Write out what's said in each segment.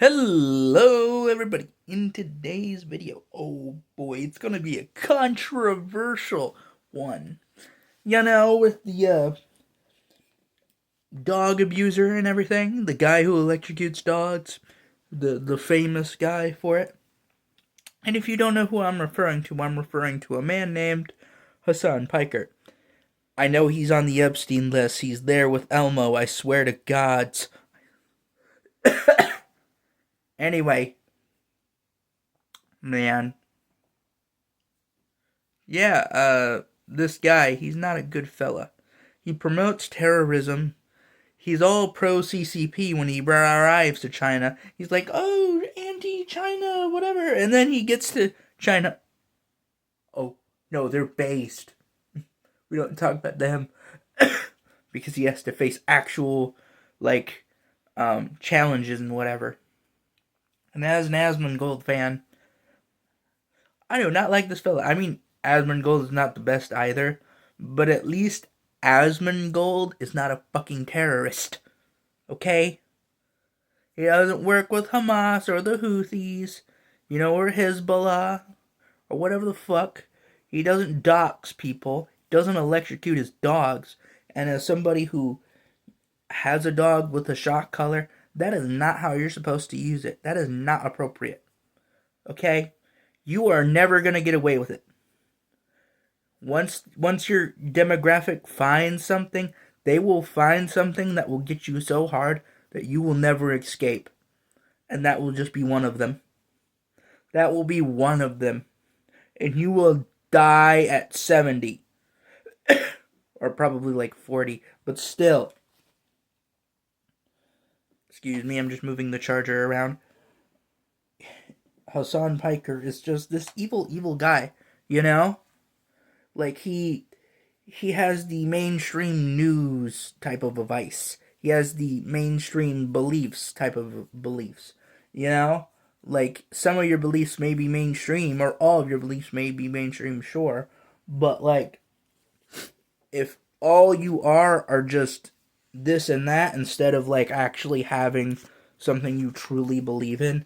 Hello, everybody. In today's video, oh boy, it's gonna be a controversial one. With the dog abuser and everything, the guy who electrocutes dogs, the famous guy for it. And if you don't know who I'm referring to a man named Hassan Parker. I know he's on the Epstein list. He's there with Elmo. I swear to gods. Anyway, man, this guy, he's not a good fella. He promotes terrorism. He's all pro CCP when he arrives to China. He's like, oh, anti-China, whatever. And then he gets to China. Oh, no, they're based. We don't talk about them. Because he has to face actual, challenges and whatever. And as an Asmongold fan, I do not like this fella. I mean, Asmongold is not the best either, but at least Asmongold is not a fucking terrorist. Okay? He doesn't work with Hamas or the Houthis, or Hezbollah, or whatever the fuck. He doesn't dox people. He doesn't electrocute his dogs. And as somebody who has a dog with a shock collar, that is not how you're supposed to use it. That is not appropriate. Okay? You are never going to get away with it. Once your demographic finds something, they will find something that will get you so hard that you will never escape. And that will just be one of them. That will be one of them. And you will die at 70. Or probably like 40. But still. Excuse me, I'm just moving the charger around. Hassan Parker is just this evil guy, Like he has the mainstream news type of advice. He has the mainstream beliefs type of beliefs. Like some of your beliefs may be mainstream or all of your beliefs may be mainstream, sure, but like if all you are just this and that instead of like actually having something you truly believe in,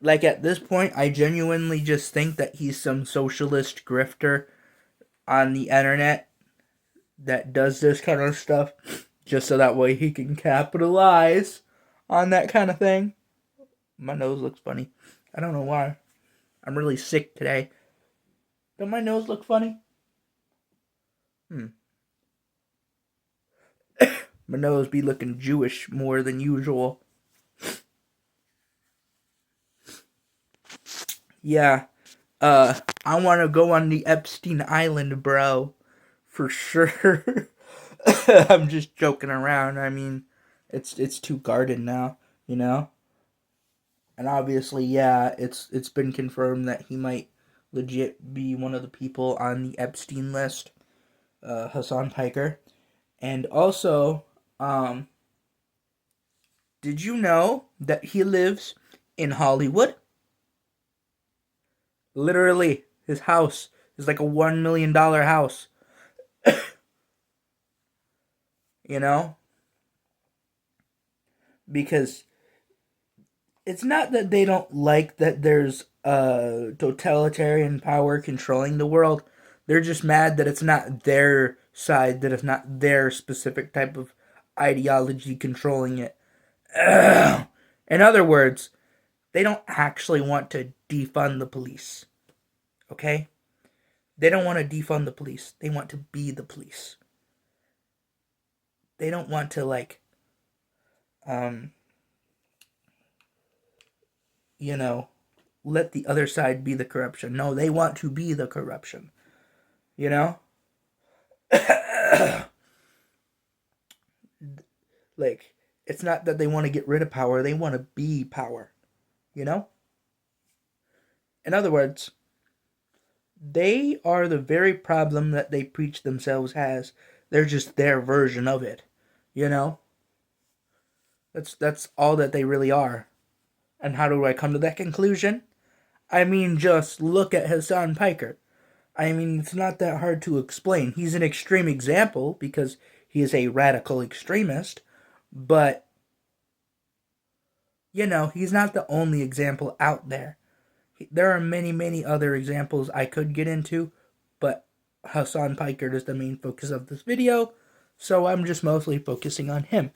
like at this point I genuinely just think that he's some socialist grifter on the internet that does this kind of stuff just so that way he can capitalize on that kind of thing. My nose looks funny. I don't know why. I'm really sick today. Don't my nose look funny? My nose be looking Jewish more than usual. Yeah. I want to go on the Epstein Island, bro. For sure. I'm just joking around. I mean, it's too guarded now, And obviously, yeah, it's been confirmed that he might legit be one of the people on the Epstein list, Hassan Parker. And also, did you know that he lives in Hollywood? Literally, his house is like a $1 million house. you know? Because it's not that they don't like that there's a totalitarian power controlling the world. They're just mad that it's not their side, that it's not their specific type of ideology controlling it. In other words, they don't actually want to defund the police. Okay? They don't want to defund the police. They want to be the police. They don't want to, let the other side be the corruption. No, they want to be the corruption. You know? Like, it's not that they want to get rid of power, they want to be power. You know? In other words, they are the very problem that they preach themselves as. They're just their version of it. You know? That's all that they really are. And how do I come to that conclusion? I mean, just look at Hassan Parker. I mean, it's not that hard to explain. He's an extreme example because he is a radical extremist, but he's not the only example out there. There are many, many other examples I could get into, but Hassan Parker is the main focus of this video, so I'm just mostly focusing on him.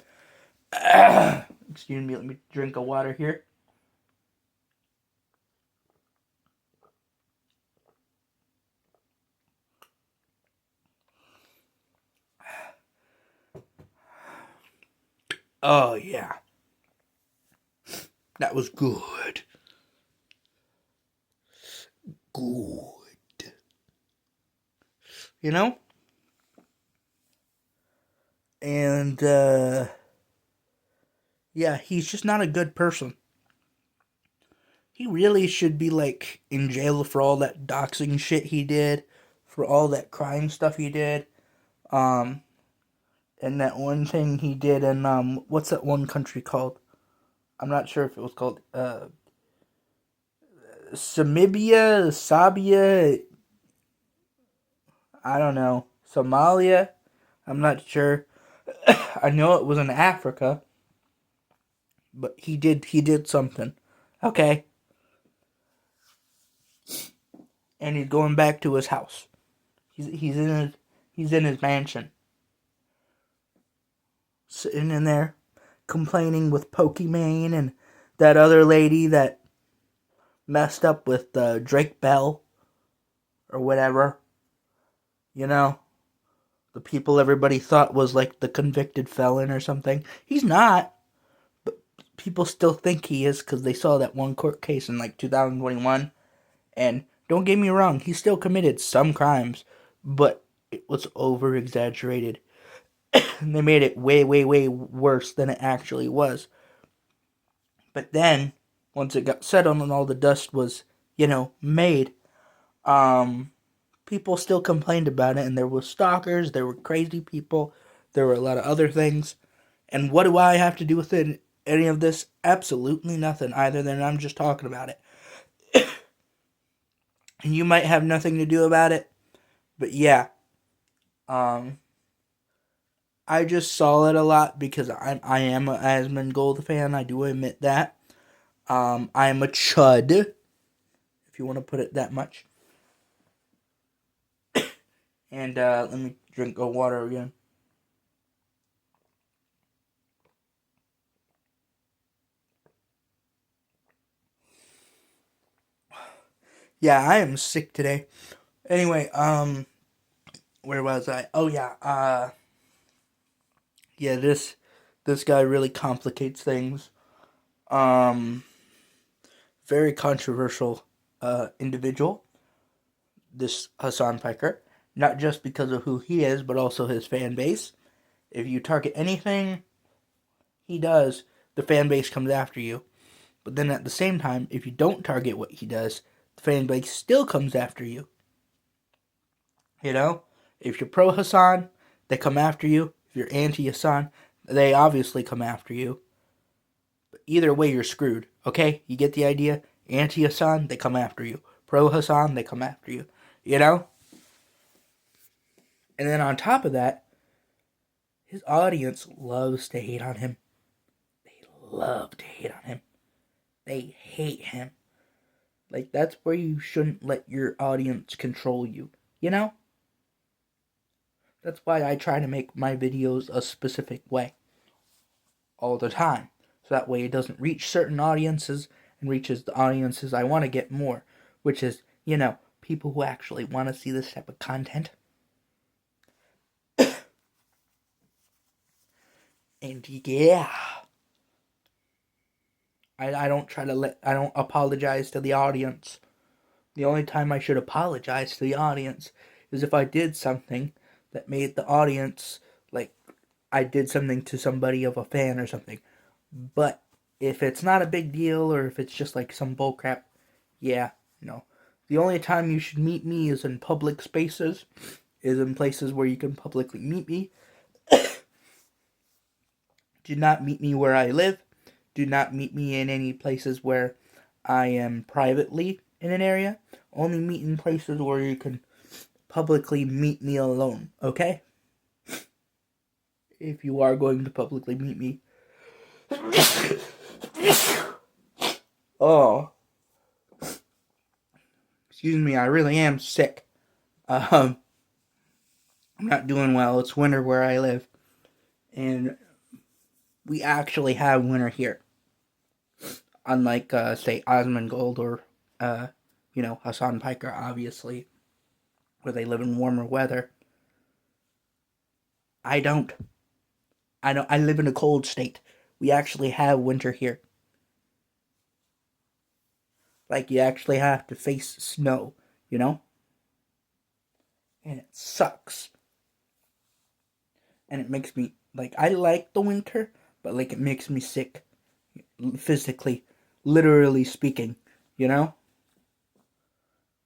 Excuse me, let me drink a water here. Oh, yeah. That was good. Good. You know? And, yeah, he's just not a good person. He really should be, like, in jail for all that doxing shit he did, for all that crime stuff he did. And that one thing he did in, what's that one country called? I'm not sure if it was called, Sabia, I don't know, Somalia, I'm not sure. I know it was in Africa, but he did something, okay? And he's going back to his house. He's in his mansion, sitting in there, complaining with Pokimane and that other lady that messed up with Drake Bell or whatever. The people everybody thought was like the convicted felon or something. He's not, but people still think he is because they saw that one court case in like 2021. And don't get me wrong, he still committed some crimes, but it was over exaggerated. And they made it way, way, way worse than it actually was. But then, once it got settled and all the dust was, made, people still complained about it, and there were stalkers, there were crazy people, there were a lot of other things. And what do I have to do with it, any of this? Absolutely nothing, either than I'm just talking about it. And you might have nothing to do about it, but yeah. I just saw it a lot because I am an Asmongold fan, I do admit that. I am a chud, if you want to put it that much. And let me drink a water again. Yeah, I am sick today. Anyway, where was I? Oh yeah, yeah, this guy really complicates things. Very controversial individual, this Hassan Parker. Not just because of who he is, but also his fan base. If you target anything he does, the fan base comes after you. But then at the same time, if you don't target what he does, the fan base still comes after you. If you're pro Hassan, they come after you. If you're anti Hassan, they obviously come after you. But either way, you're screwed. Okay? You get the idea? Anti Hassan, they come after you. Pro Hassan, they come after you. And then on top of that, his audience loves to hate on him. They love to hate on him. They hate him. Like, that's where you shouldn't let your audience control you. That's why I try to make my videos a specific way. All the time. So that way it doesn't reach certain audiences and reaches the audiences I want to get more. Which is, people who actually want to see this type of content. And yeah. I don't apologize to the audience. The only time I should apologize to the audience is if I did something that made the audience, like, I did something to somebody of a fan or something. But if it's not a big deal, or if it's just like some bullcrap, yeah, no. The only time you should meet me is in public spaces, is in places where you can publicly meet me. Do not meet me where I live. Do not meet me in any places where I am privately in an area. Only meet in places where you can publicly meet me alone, okay? If you are going to publicly meet me. Oh, excuse me, I really am sick. Um, I'm not doing well. It's winter where I live, and we actually have winter here. Unlike, say, Osmongold or, uh, Hassan Parker, obviously, where they live in warmer weather. I don't. I don't. I live in a cold state. We actually have winter here. Like, you actually have to face snow, you know? And it sucks. And it makes me, like, I like the winter, but, like, it makes me sick. Physically, literally speaking, you know?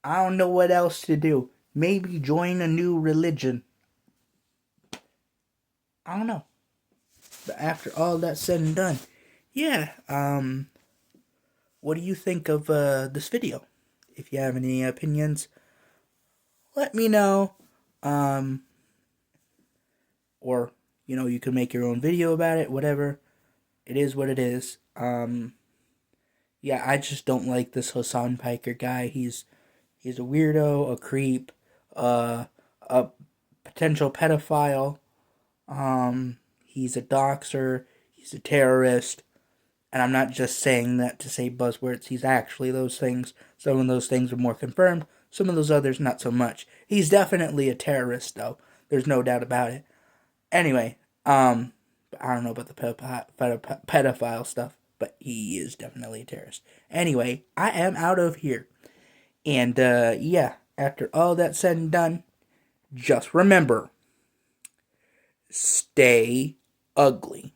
I don't know what else to do. Maybe join a new religion. I don't know. But after all that's said and done, yeah, what do you think of this video? If you have any opinions, let me know. Um, or, you can make your own video about it, whatever. It is what it is. Yeah, I just don't like this Hassan Piker guy. He's a weirdo, a creep, a potential pedophile. He's a doxer. He's a terrorist. And I'm not just saying that to say buzzwords. He's actually those things. Some of those things are more confirmed. Some of those others, not so much. He's definitely a terrorist, though. There's no doubt about it. Anyway, I don't know about the pedophile stuff, but he is definitely a terrorist. Anyway, I am out of here. And, yeah, after all that's said and done, just remember, stay ugly.